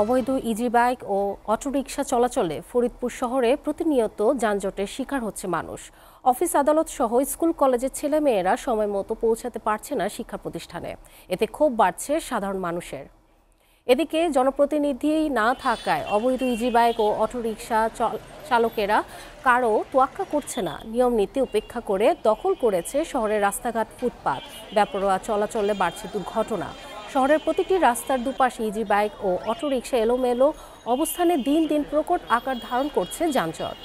অবৈধ easy bike ও autorickshaw চলাচলে ফরিদপুর শহরে প্রতিনিয়ত যানজটের শিকার হচ্ছে মানুষ। অফিস আদালত সহ স্কুল কলেজের ছেলেমেয়েরা সময় মতো পৌঁছাতে পারছে না শিক্ষা প্রতিষ্ঠানে। এতে ক্ষোভ বাড়ছে সাধারণ মানুষের। এদিকে জনপ্রতিনিধি না থাকায় অবৈধ ইজি বাইক ও অটোরিকশা চালকেরা কারো তোয়াক্কা করছে না, নিয়ম নীতি উপেক্ষা করে দখল করেছে শহরের রাস্তাঘাট, ফুটপাত। বেপরোয়া চলাচলে বাড়ছে দুর্ঘটনা। শহরের প্রতিটি রাস্তার দুপাশে ইজি বাইক ও অটোরিকশা এলোমেলো অবস্থানে দিন দিন প্রকট আকার ধারণ করছে যানজট।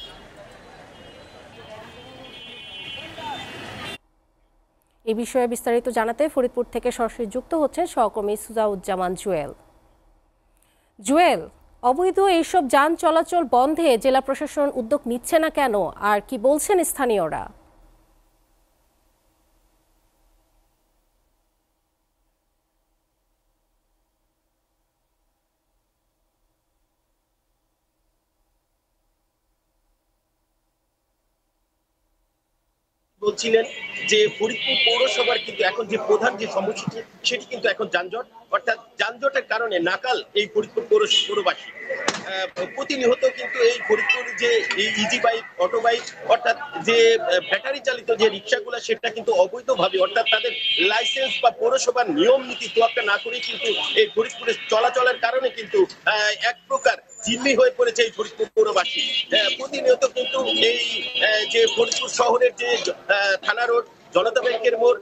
এই বিষয়ে বিস্তারিত জানাতে ফরিদপুর থেকে সরাসরি যুক্ত হচ্ছেন সহকর্মী সুজাউজ্জামান জুয়েল। জুয়েল, অবৈধ এইসব যান চলাচল বন্ধে জেলা প্রশাসন উদ্যোগ নিচ্ছে না কেন, আর কি বলছেন স্থানীয়রা? বলছিলেন যে ফরিদপুর পৌরসভার কিন্তু এখন যে প্রধান যে সমস্যাটি সেটি কিন্তু এখন যানজট, অর্থাৎ যানজটের কারণে নাকাল এই ফরিদপুর পৌরবাসী। প্রতিনিয়ত কিন্তু এই ফরিদপুর যে এই ইজি বাইক, অটো বাইক, অর্থাৎ যে ব্যাটারি চালিত যে রিক্সাগুলো, সেটা কিন্তু অবৈধভাবে, অর্থাৎ তাদের লাইসেন্স বা পৌরসভার নিয়ম নীতি তোয়াক্কা না করে কিন্তু এই ফরিদপুরে চলাচলের কারণে কিন্তু এক প্রকার জিম্মি হয়ে পড়েছে এই ফরিদপুর পৌরবাসী। প্রতিনিয়ত কিন্তু এই যে ফরিদপুর শহরের যে থানা রোড, জনতা ব্যাংকের মোড়,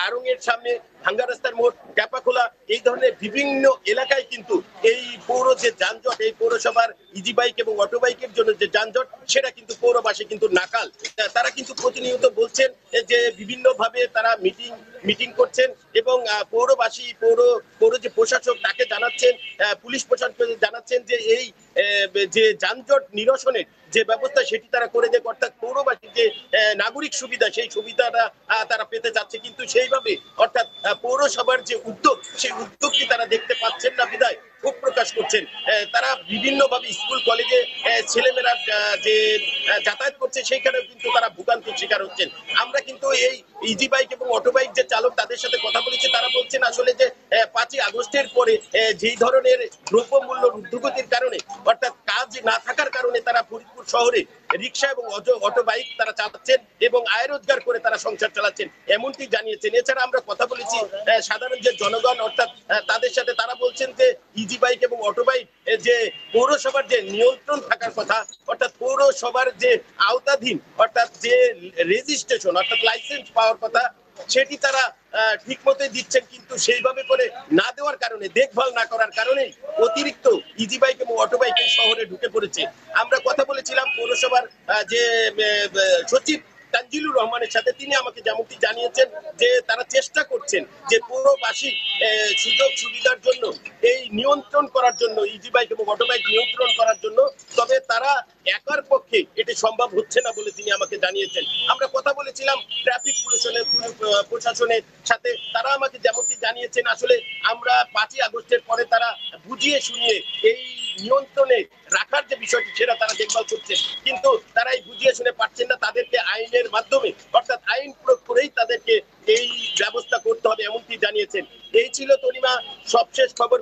আড়ং এর সামনে ভাঙ্গা রাস্তার মোড়, ক্যাপাখোলা, এই ধরনের বিভিন্ন এলাকায় কিন্তু এই পৌর যে যানজট, এই পৌরসভার ইজি বাইক এবং অটো বাইকের জন্য যে যানজট, সেটা কিন্তু পৌরবাসী কিন্তু নাকাল। তারা কিন্তু প্রতিনিয়ত বলছেন যে বিভিন্ন ভাবে তারা মিটিং করছেন এবং পৌরবাসী পৌর যে প্রশাসক তাকে জানাচ্ছেন, পুলিশ প্রশাসনকে জানাচ্ছেন যে এই যে যানজট নিরসনের যে ব্যবস্থা সেটি তারা করে দেয়, অর্থাৎ পৌরবাসীর যে নাগরিক সুবিধা, সেই সুবিধাটা তারা পেতে চাচ্ছে, কিন্তু সেইভাবে অর্থাৎ পৌরসভার যে উদ্যোগ, সেই উদ্যোগটি তারা দেখতে পাচ্ছেন না বিধায় ক্ষোভ প্রকাশ করছেন। তারা বিভিন্নভাবে স্কুল কলেজে ছেলেমেয়েরা যে যাতায়াত করছে, সেইখানেও কিন্তু তারা ভোগান্তির শিকার হচ্ছেন। আমরা কিন্তু এই ইজি বাইক এবং অটো বাইক যে চালক, তাদের সাথে কথা বলেছি। তারা বলছেন আসলে যে 5ই আগস্টের পরে যেই ধরনের দ্রব্যমূল্য ঊর্ধ্বগতির কারণে, অর্থাৎ কাজ না থাকার কারণে তারা ফরিদপুর শহরে রিক্সা এবং অটো বাইক তারা চালাচ্ছেন এবং আয় রোজগার করে তারা সংসার চালাচ্ছেন, এমনটি জানিয়েছেন। এছাড়া আমরা কথা বলেছি সাধারণ যে জনগণ, অর্থাৎ তাদের সাথে। তারা বলছেন যে ইজি বাইক এবং অটো বাইক যে পৌরসভার যে নিয়ন্ত্রণ থাকার কথা, অর্থাৎ পৌরসভার যে আওতাধীন, অর্থাৎ যে রেজিস্ট্রেশন, অর্থাৎ লাইসেন্স পাওয়ার কথা, সেটি তারা ঠিক মতোই দিচ্ছেন, কিন্তু সেইভাবে করে না দেওয়ার কারণে, দেখভাল না করার কারণে অতিরিক্ত ইজি বাইক এবং অটো বাইক এই শহরে ঢুকে পড়েছে। আমরা কথা বলেছিলাম পৌরসভার যে সচিব তানজিলুর রহমানের সাথে। তিনি আমাকে যেমনটি জানিয়েছেন যে তারা চেষ্টা করছেন যে পৌরবাসী সুযোগ সুবিধার জন্য এই নিয়ন্ত্রণ করার জন্য, ইজি বাইক এবং অটো বাইক নিয়ন্ত্রণ করার জন্য, তবে তারা একার পক্ষে এটি সম্ভব হচ্ছে না বলে তিনি আমাকে জানিয়েছেন। আমরা কথা বলেছিলাম ট্রাফিক প্রশাসনের সাথে। তারা আমাকে যেমনটি জানিয়েছেন আসলে আমরা 5ই আগস্টের পরে তারা বুঝিয়ে শুনিয়ে এই নিয়ন্ত্রণে রাখার যে বিষয়টি, সেটা তারা দেখভাল করছেন, কিন্তু তারা এই বুঝিয়ে শুনে পারছেন না। তাদেরকে আইনের মাধ্যমে, অর্থাৎ আইন প্রয়োগ করেই তাদেরকে এই ব্যবস্থা করতে হবে, এমনটি জানিয়েছেন। এই ছিল তনিমা সবশেষ খবর।